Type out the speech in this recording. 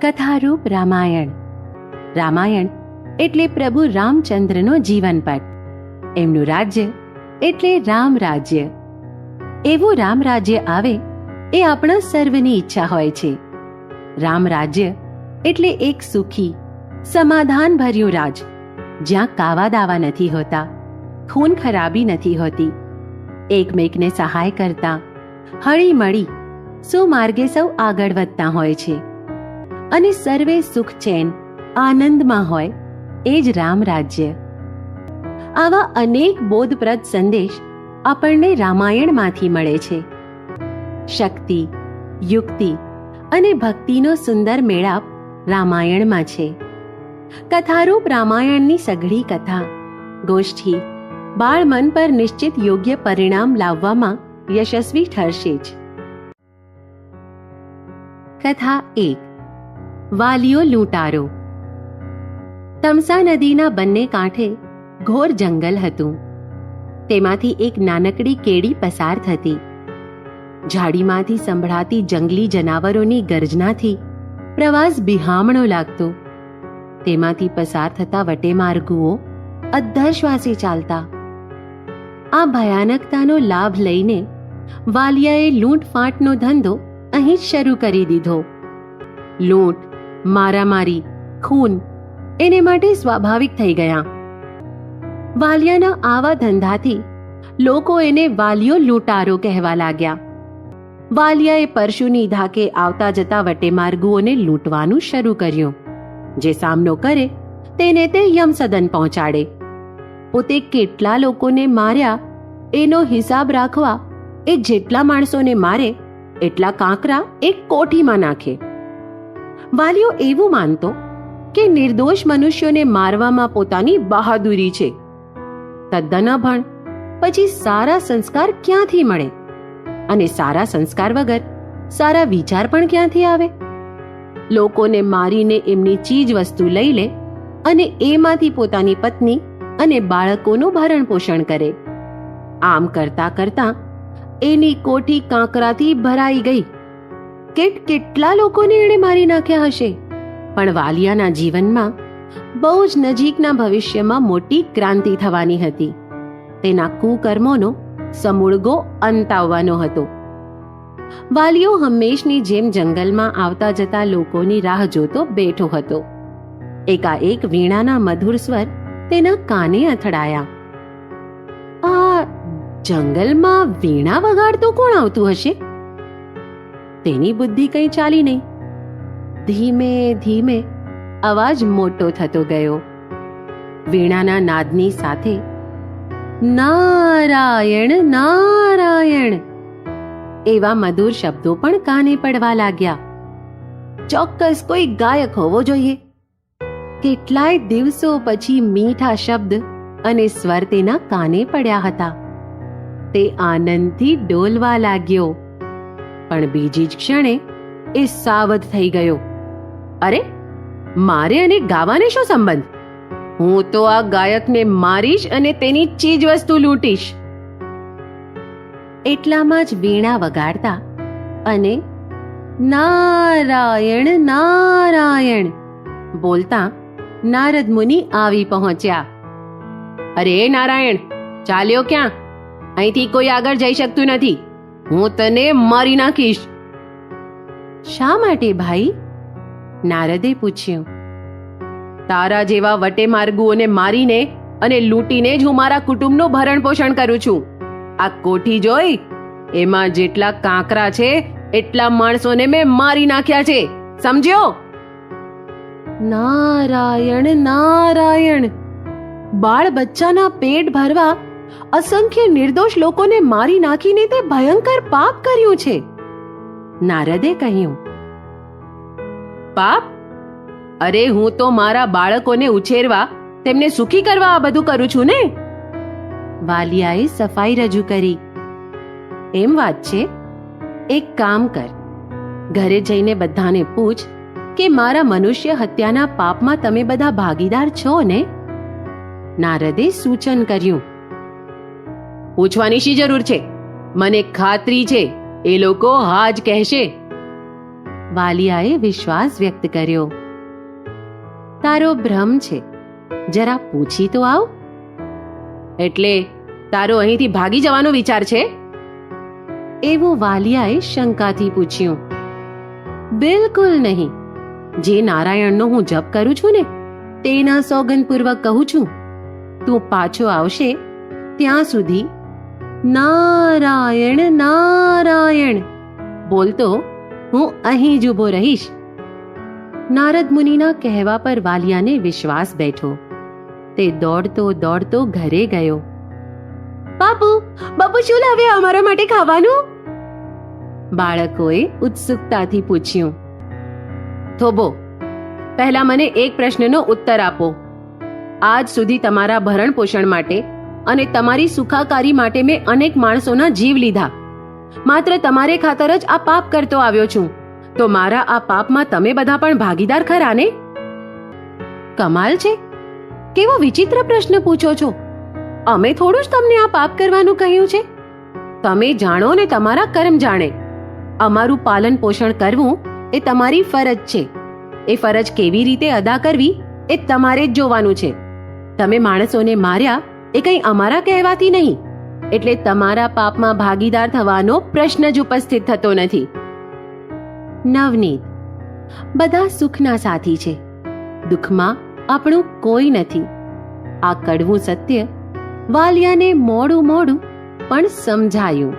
કથારૂપ રામાયણ. રામાયણ એટલે પ્રભુ રામચંદ્રનો જીવનપટ. એમનું રાજ્ય એટલે રામ રાજ્ય. એવું રામ રાજ્ય આવે એ આપણા સર્વની ઈચ્છા હોય છે. રામ રાજ્ય એટલે એક સુખી, સમાધાન ભર્યું રાજ, જ્યાં કાવા દાવા નથી હોતા, ખૂન ખરાબી નથી હોતી, એકમેકને સહાય કરતા, હળી મળી સુમાર્ગે સૌ આગળ વધતા હોય છે અને સર્વે સુખ ચેન આનંદમાં હોય એ જ રામ રાજ્ય. આવા અનેક બોધપ્રદ સંદેશ આપણને રામાયણમાંથી મળે છે. શક્તિ, યુક્તિ અને ભક્તિનો સુંદર મેળાપ રામાયણમાં છે. કથારૂપ રામાયણની સઘળી કથા, ગોષ્ઠી બાળ મન પર નિશ્ચિત યોગ્ય પરિણામ લાવવામાં યશસ્વી ઠરશે જ. કથા 1. વાલિયો લૂંટારો. તમસા નદીના બંને કાંઠે ઘોર જંગલ હતું. તેમાંથી એક નાનકડી કેડી પસાર થતી. ઝાડીમાંથી સંભળાતી જંગલી જનાવરોની ગર્જનાથી પ્રવાસ બિહામણો લાગતો. તેમાંથી પસાર થતા વટેમાર્ગુઓ અદ્ધશ્વાસે ચાલતા. આ ભયાનકતાનો લાભ લઈને વાલિયાએ લૂંટફાંટનો ધંધો અહીં જ શરૂ કરી દીધો. લૂંટ, મારામારી, ખૂન એને માટે સ્વાભાવિક થઈ ગયા. વાલિયાના આવા ધંધાથી લોકો એને વાલિયો લૂંટારો કહેવા લાગ્યા. વાલિયાએ પરશુની ધાકે આવતા જતા વટેમાર્ગુઓને લૂંટવાનું શરૂ કર્યું. જે સામનો કરે તેને તે યમસદન પહોંચાડે. પોતે કેટલા લોકોને માર્યા એનો હિસાબ રાખવા એ જેટલા માણસોને મારે એટલા કાંકરા એક કોઠીમાં નાખે. વાલિયો એવું માનતો કે નિર્દોષ મનુષ્યોને મારવામાં પોતાની બહાદુરી છે. તદ્દન અભણ પછી સારા સંસ્કાર ક્યાંથી મળે? અને સારા સંસ્કાર વગર સારા વિચાર પણ ક્યાંથી આવે? લોકોને મારીને એમની ચીજ વસ્તુ લઈ લે અને એમાંથી પોતાની પત્ની અને બાળકોનું ભરણ પોષણ કરે. આમ કરતા કરતા એની કોઠી કાંકરાથી ભરાઈ ગઈ. કેટલા લોકોને એણે મારી નાખ્યા હશે. પણ વાલિયાના જીવનમાં બહુ જ નજીકના ભવિષ્યમાં મોટી ક્રાંતિ થવાની હતી. તેના કુકર્મોનો સમૂળગો અંત આવવાનો હતો. વાલિયો હંમેશની જેમ જંગલમાં આવતા જતા લોકોની રાહ જોતો બેઠો હતો. એકાએક વીણાના મધુર સ્વર તેના કાને અથડાયા. આ જંગલમાં વીણા વગાડતું કોણ આવતું હશે? તેની બુદ્ધિ કંઈ ચાલી નહીં. ધીમે ધીમે અવાજ મોટો થતો ગયો. વીણાના નાદની સાથે નારાયણ નારાયણ એવા મધુર શબ્દો પણ કાને પડવા લાગ્યા. ચોક્કસ કોઈ ગાયક હોવો જોઈએ. કેટલાય દિવસો પછી મીઠા શબ્દ અને સ્વર તેના કાને પડ્યા હતા. તે આનંદથી ડોલવા લાગ્યો. પણ બીજી જ ક્ષણે એ સાવધ થઈ ગયો. અરે, મારે અને ગાવાને શું સંબંધ? હું તો આ ગાયકને મારીશ અને તેની ચીજ વસ્તુ લૂંટીશ. એટલામાં જ વીણા વગાડતા અને નારાયણ નારાયણ બોલતા નારદ મુનિ આવી પહોંચ્યા. અરે નારાયણ, ચાલ્યો ક્યાં? અહીંથી કોઈ આગળ જઈ શકતું નથી. હું તને મારી નાખીશ. શા માટે ભાઈ? નારદે પૂછ્યું. તારા જેવા વટેમાર્ગુઓને મારીને અને લૂંટીને જ હું મારા કુટુંબનું ભરણ પોષણ કરું છું. આ કોઠી જોઈ, એમાં જેટલા કાંકરા છે એટલા માણસોને મેં મારી નાખ્યા છે. સમજ્યો? નારાયણ નારાયણ, બાળ બચ્ચાના પેટ ભરવા અસંખ્ય નિર્દોષ લોકોને મારી નાખીને તે ભયંકર પાપ કર્યું છે. નારદે કહ્યું. પાપ? અરે, હું તો મારા બાળકોને ઉછેરવા, તેમને સુખી કરવા આ બધું કરું છું ને. વાલિયાએ સફાઈ રજૂ કરી. એમ વાત છે? એક કામ કર, ઘરે જઈને બધાને પૂછ કે મારા મનુષ્ય હત્યાના પાપમાં તમે બધા ભાગીદાર છો ને? નારદે સૂચન કર્યું. પૂછવાની શી જરૂર છે? મને ખાતરી છે એ લોકો હા જ કહેશે. વાલિયાએ વિશ્વાસ વ્યક્ત કર્યો. તારો ભ્રમ છે, જરા પૂછી તો આવ. એટલે તારો અહીંથી ભાગી જવાનો વિચાર છે? એવું વાલિયાએ શંકાથી પૂછ્યું. બિલકુલ નહીં. જે નારાયણનો હું જપ કરું છું ને તેના સોગંદપૂર્વક કહું છું, તું પાછો આવશે ત્યાં સુધી નારાયણ નારાયણ બોલતો હું અહીં જ ઊભો રહીશ. નારદ મુનિના કહેવા પર વાલિયાને વિશ્વાસ બેઠો. તે દોડતો દોડતો ઘરે ગયો. બાપુ, બાપુ શું લાવ્યા અમારા માટે ખાવાનું? બાળકોએ ઉત્સુકતાથી પૂછ્યું. થોભો, પહેલા મને એક પ્રશ્નનો ઉત્તર આપો. આજ સુધી તમારા ભરણ પોષણ માટે અને તમારી સુખાકારી માટે મેં અનેક માણસોના જીવ લીધા. માત્ર તમારે ખાતર જ આ પાપ કરતો આવ્યો છું, તો મારા આ પાપમાં તમે બધા પણ ભાગીદાર ખરા ને? કમાલ છે, કેવો વિચિત્ર પ્રશ્ન પૂછો છો. અમે થોડું જ તમને આ પાપ કરવાનું કહ્યું છે. તમે જાણો ને તમારા કર્મ જાણે. અમારું પાલન પોષણ કરવું એ તમારી ફરજ છે. એ ફરજ કેવી રીતે અદા કરવી એ તમારે જ જોવાનું છે. તમે માણસોને માર્યા એ કંઈ અમારા કહેવાથી નહીં, એટલે તમારા પાપમાં ભાગીદાર થવાનો પ્રશ્ન જ ઉપસ્થિત થતો નથી. નવનીત, બધા સુખના સાથી છે, દુઃખમાં આપણું કોઈ નથી. આ કડવું સત્ય વાલિયાને મોડું મોડું પણ સમજાયું.